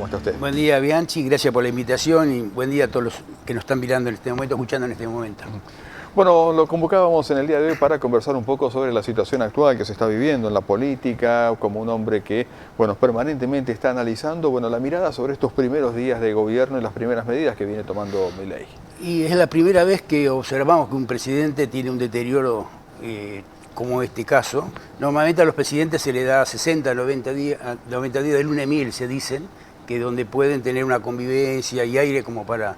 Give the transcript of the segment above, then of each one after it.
está usted? Buen día, Bianchi, gracias por la invitación y buen día a todos los que nos están mirando en este momento, escuchando en este momento. Bueno, lo convocábamos en el día de hoy para conversar un poco sobre la situación actual que se está viviendo en la política, como un hombre que, bueno, permanentemente está analizando, bueno, la mirada sobre estos primeros días de gobierno y las primeras medidas que viene tomando Milei. Y es la primera vez que observamos que un presidente tiene un deterioro como este caso. Normalmente a los presidentes se le da 60, 90 días de luna de miel, se dicen, que donde pueden tener una convivencia y aire como para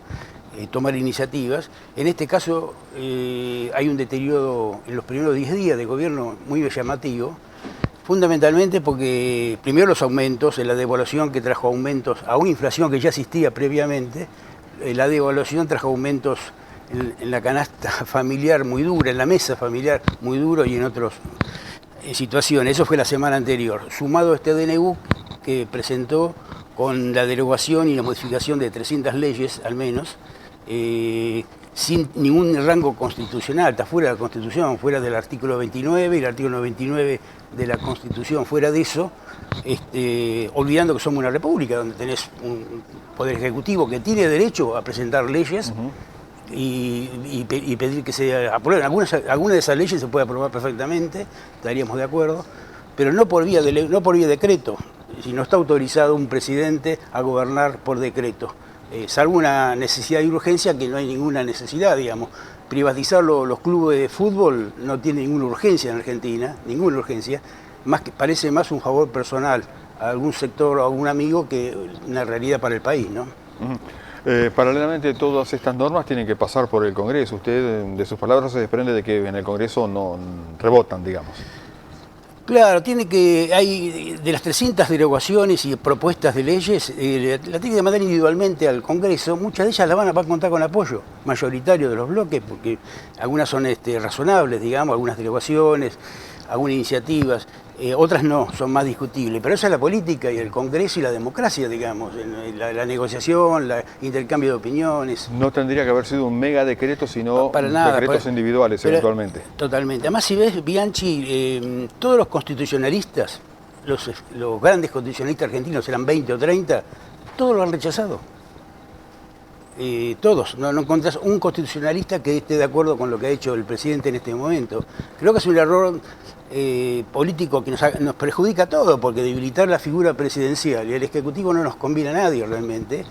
tomar iniciativas. En este caso hay un deterioro en los primeros 10 días de gobierno muy llamativo, fundamentalmente porque primero los aumentos, la devaluación que trajo aumentos a una inflación que ya existía previamente, la devaluación trajo aumentos en la canasta familiar muy dura, en la mesa familiar muy duro y en otras situaciones. Eso fue la semana anterior, sumado a este DNU que presentó con la derogación y la modificación de 300 leyes al menos, sin ningún rango constitucional, está fuera de la Constitución, fuera del artículo 29 y el artículo 99 de la Constitución, fuera de eso, olvidando que somos una república donde tenés un poder ejecutivo que tiene derecho a presentar leyes y pedir que se aprueben. Algunas de esas leyes se puede aprobar perfectamente, estaríamos de acuerdo, pero no por vía de decreto, si no está autorizado un presidente a gobernar por decreto. Salvo una necesidad y urgencia, que no hay ninguna necesidad, digamos. Privatizar los clubes de fútbol no tiene ninguna urgencia en Argentina, ninguna urgencia, parece más un favor personal a algún sector o a algún amigo que una realidad para el país, ¿no? Paralelamente, todas estas normas tienen que pasar por el Congreso. Usted, de sus palabras, se desprende de que en el Congreso no rebotan, digamos. Claro, hay de las 300 derogaciones y propuestas de leyes, la tiene que mandar individualmente al Congreso. Muchas de ellas las van a contar con apoyo mayoritario de los bloques, porque algunas son razonables, digamos, algunas derogaciones, algunas iniciativas, otras no, son más discutibles. Pero esa es la política y el Congreso y la democracia, digamos, la negociación, el intercambio de opiniones. No tendría que haber sido un mega decreto, sino para nada, decretos individuales eventualmente. Totalmente. Además, si ves, Bianchi, todos los constitucionalistas, los grandes constitucionalistas argentinos, eran 20 o 30, todos lo han rechazado. Todos, no encontrás un constitucionalista que esté de acuerdo con lo que ha hecho el presidente en este momento. Creo que es un error político que nos perjudica a todos, porque debilitar la figura presidencial y el ejecutivo no nos conviene a nadie realmente,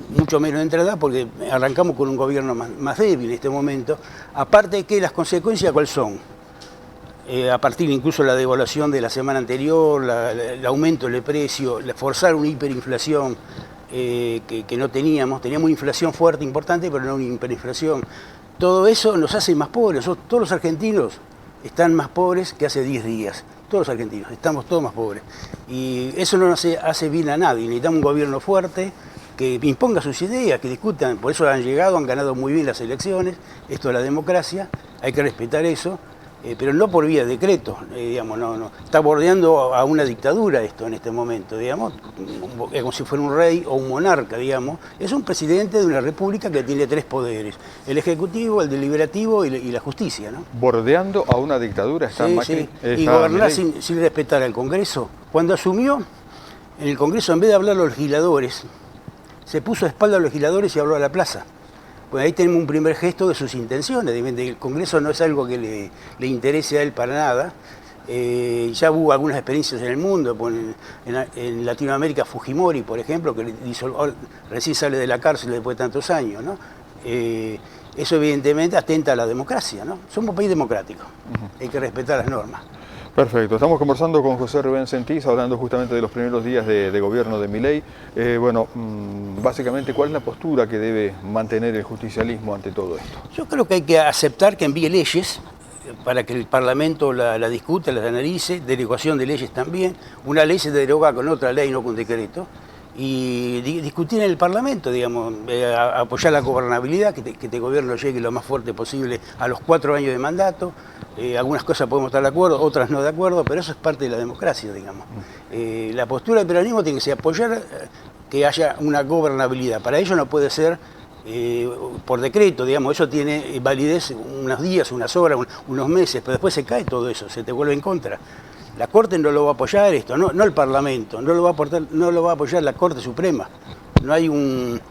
mucho menos de entrada, porque arrancamos con un gobierno más débil en este momento. Aparte de que las consecuencias, ¿cuáles son? A partir incluso de la devaluación de la semana anterior, el aumento del precio, forzar una hiperinflación que no teníamos una inflación fuerte, importante, pero no una hiperinflación. Todo eso nos hace más pobres. Todos los argentinos están más pobres que hace 10 días. Todos los argentinos, estamos todos más pobres. Y eso no nos hace bien a nadie. Necesitamos un gobierno fuerte que imponga sus ideas, que discutan. Por eso han ganado muy bien las elecciones. Esto es la democracia, hay que respetar eso. Pero no por vía de decreto, digamos, no. Está bordeando a una dictadura esto en este momento, digamos, como si fuera un rey o un monarca, digamos. Es un presidente de una república que tiene 3 poderes, el ejecutivo, el deliberativo y la justicia, ¿no? Bordeando a una dictadura está Macri. Sí. Y gobernar sin respetar al Congreso. Cuando asumió, en el Congreso, en vez de hablar a los legisladores, se puso a espalda a los legisladores y habló a la plaza. Pues ahí tenemos un primer gesto de sus intenciones. El Congreso no es algo que le interese a él para nada. Ya hubo algunas experiencias en el mundo, en Latinoamérica Fujimori, por ejemplo, que recién sale de la cárcel después de tantos años, ¿no? Eso evidentemente atenta a la democracia, ¿no? Somos un país democrático, hay que respetar las normas. Perfecto, estamos conversando con José Rubén Sentís, hablando justamente de los primeros días de gobierno de Milei. Básicamente, ¿cuál es la postura que debe mantener el justicialismo ante todo esto? Yo creo que hay que aceptar que envíe leyes para que el Parlamento la discuta, las analice, derogación de leyes también. Una ley se deroga con otra ley, no con decreto. Y discutir en el Parlamento, digamos, apoyar la gobernabilidad, que este gobierno llegue lo más fuerte posible a los 4 años de mandato. Algunas cosas podemos estar de acuerdo, otras no de acuerdo, pero eso es parte de la democracia, digamos. La postura del peronismo tiene que ser apoyar que haya una gobernabilidad. Para ello no puede ser por decreto, digamos, eso tiene validez unos días, unas horas, unos meses, pero después se cae todo eso, se te vuelve en contra. La Corte no lo va a apoyar esto, no el Parlamento, no lo va a apoyar la Corte Suprema. No hay un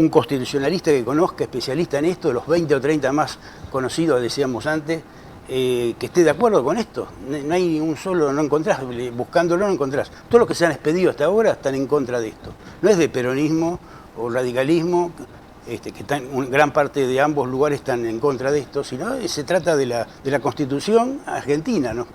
constitucionalista que conozca, especialista en esto, de los 20 o 30 más conocidos, decíamos antes, que esté de acuerdo con esto. No hay un solo, no encontrás, buscándolo no encontrás. Todos los que se han expedido hasta ahora están en contra de esto. No es de peronismo o radicalismo, que gran parte de ambos lugares están en contra de esto, sino se trata de la Constitución argentina, ¿no?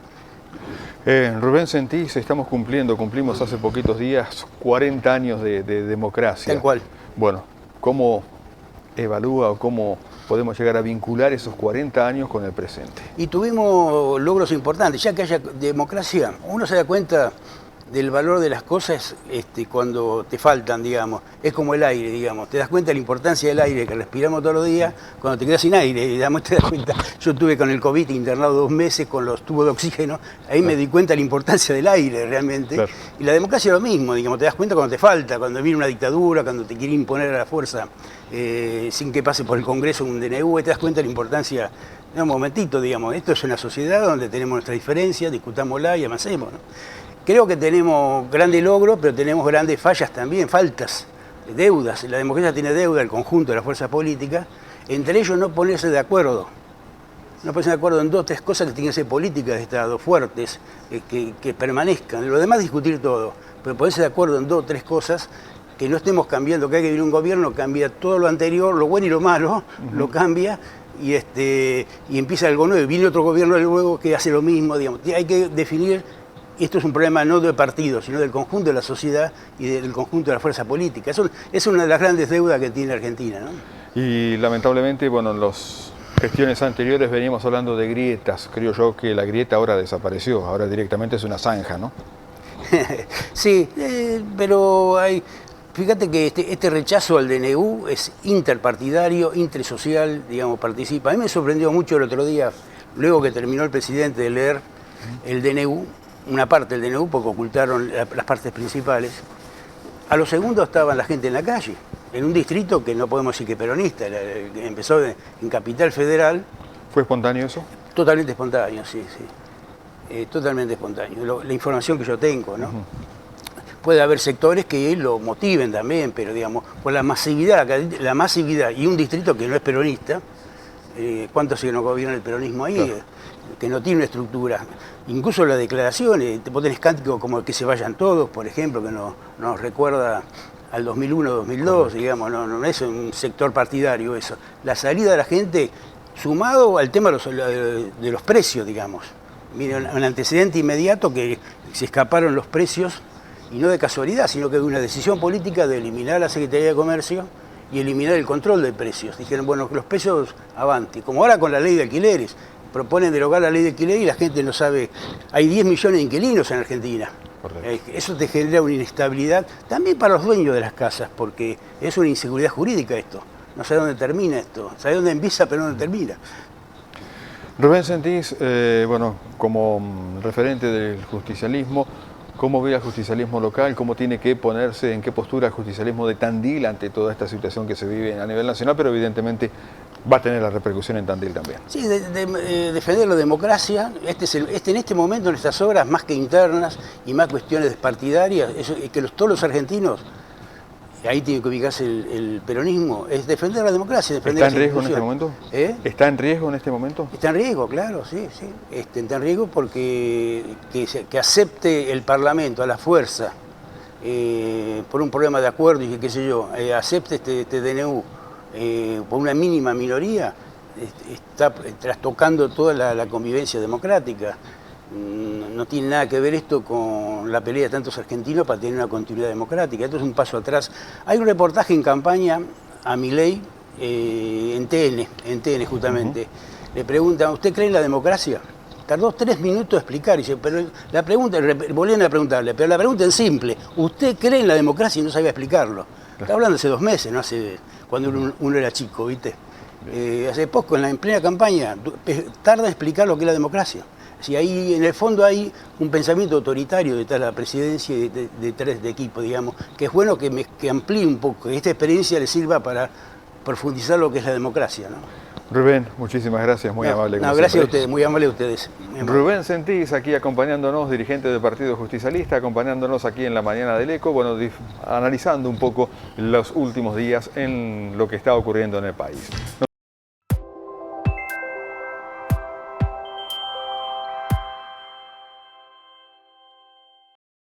Rubén Sentís, cumplimos hace poquitos días 40 años de democracia. Tal cual. Bueno, ¿cómo evalúa o cómo podemos llegar a vincular esos 40 años con el presente? Y tuvimos logros importantes. Ya que haya democracia, uno se da cuenta del valor de las cosas cuando te faltan, digamos. Es como el aire, digamos. Te das cuenta de la importancia del aire que respiramos todos los días cuando te quedas sin aire. Digamos, te das cuenta. Yo estuve con el COVID internado 2 meses con los tubos de oxígeno. Ahí me di cuenta de la importancia del aire realmente. Claro. Y la democracia es lo mismo, digamos. Te das cuenta cuando te falta, cuando viene una dictadura, cuando te quiere imponer a la fuerza sin que pase por el Congreso un DNU. Te das cuenta de la importancia. Un momentito, digamos. Esto es una sociedad donde tenemos nuestras diferencias, discutámosla y avancemos, ¿no? Creo que tenemos grandes logros, pero tenemos grandes fallas también, faltas, deudas. La democracia tiene deuda, el conjunto de las fuerzas políticas, entre ellos no ponerse de acuerdo. No ponerse de acuerdo en 2 o 3 cosas que tienen que ser políticas de Estado, fuertes, que permanezcan. Lo demás discutir todo, pero ponerse de acuerdo en 2 o 3 cosas, que no estemos cambiando, que hay que venir un gobierno, cambia todo lo anterior, lo bueno y lo malo, lo cambia, y empieza algo nuevo. Viene otro gobierno luego que hace lo mismo, digamos. Hay que definir. Esto es un problema no de partidos, sino del conjunto de la sociedad y del conjunto de la fuerza política. Eso es una de las grandes deudas que tiene Argentina, ¿no? Y lamentablemente, bueno, en las gestiones anteriores veníamos hablando de grietas. Creo yo que la grieta ahora desapareció, ahora directamente es una zanja, ¿no? Sí, pero fíjate que este rechazo al DNU es interpartidario, intersocial, digamos, participa. A mí me sorprendió mucho el otro día, luego que terminó el presidente de leer el DNU, una parte del DNU, porque ocultaron las partes principales. A los segundos estaban la gente en la calle, en un distrito que no podemos decir que peronista, que empezó en Capital Federal. ¿Fue espontáneo eso? Totalmente espontáneo, sí. Totalmente espontáneo. La información que yo tengo, ¿no? Puede haber sectores que lo motiven también, pero digamos, por la masividad y un distrito que no es peronista, ¿cuántos se nos gobierna el peronismo ahí? Claro. Que no tiene una estructura. Incluso las declaraciones, vos tenés cánticos como que se vayan todos, por ejemplo, que nos recuerda al 2001-2002, digamos, no es un sector partidario eso. La salida de la gente, sumado al tema de los precios, digamos. Miren, un antecedente inmediato que se escaparon los precios, y no de casualidad, sino que de una decisión política de eliminar la Secretaría de Comercio y eliminar el control de precios. Dijeron, bueno, que los precios avanti, como ahora con la ley de alquileres. Proponen derogar la ley de alquiler y la gente no sabe. Hay 10 millones de inquilinos en Argentina. Correcto. Eso te genera una inestabilidad también para los dueños de las casas, porque es una inseguridad jurídica esto. No sé dónde termina esto. Sabe dónde empieza, pero no dónde termina. Rubén Sentís, bueno, como referente del justicialismo, ¿cómo ve el justicialismo local? ¿Cómo tiene que ponerse, en qué postura el justicialismo de Tandil ante toda esta situación que se vive a nivel nacional, pero evidentemente va a tener la repercusión en Tandil también? Sí, defender la democracia, en este momento, en estas horas, más que internas y más cuestiones partidarias, todos los argentinos, ahí tiene que ubicarse el peronismo, es defender la democracia. Defender ¿Está en riesgo en este momento? ¿Está en riesgo en este momento? Está en riesgo, claro, sí. Está en riesgo porque que acepte el Parlamento a la fuerza, por un problema de acuerdo y qué sé yo, acepte este DNU, por una mínima minoría, está trastocando toda la convivencia democrática. No tiene nada que ver esto con la pelea de tantos argentinos para tener una continuidad democrática. Esto es un paso atrás. Hay un reportaje en campaña a Milei en TN justamente. Le preguntan, ¿usted cree en la democracia? Tardó 3 minutos en explicar, dice, pero la pregunta, volvían a preguntarle, pero la pregunta es simple, ¿usted cree en la democracia? Y no sabía explicarlo. Está hablando hace 2 meses, no hace cuando uno era chico, ¿viste? Hace poco, en plena campaña, tarda en explicar lo que es la democracia. Si ahí en el fondo hay un pensamiento autoritario detrás de la presidencia y detrás de equipo, digamos, que es bueno que amplíe un poco, que esta experiencia le sirva para profundizar lo que es la democracia, ¿no? Rubén, muchísimas gracias, muy amable. No, gracias a ustedes, muy amable a ustedes. Rubén Sentís, aquí acompañándonos, dirigente del Partido Justicialista, acompañándonos aquí en la mañana del Eco, bueno, analizando un poco los últimos días en lo que está ocurriendo en el país.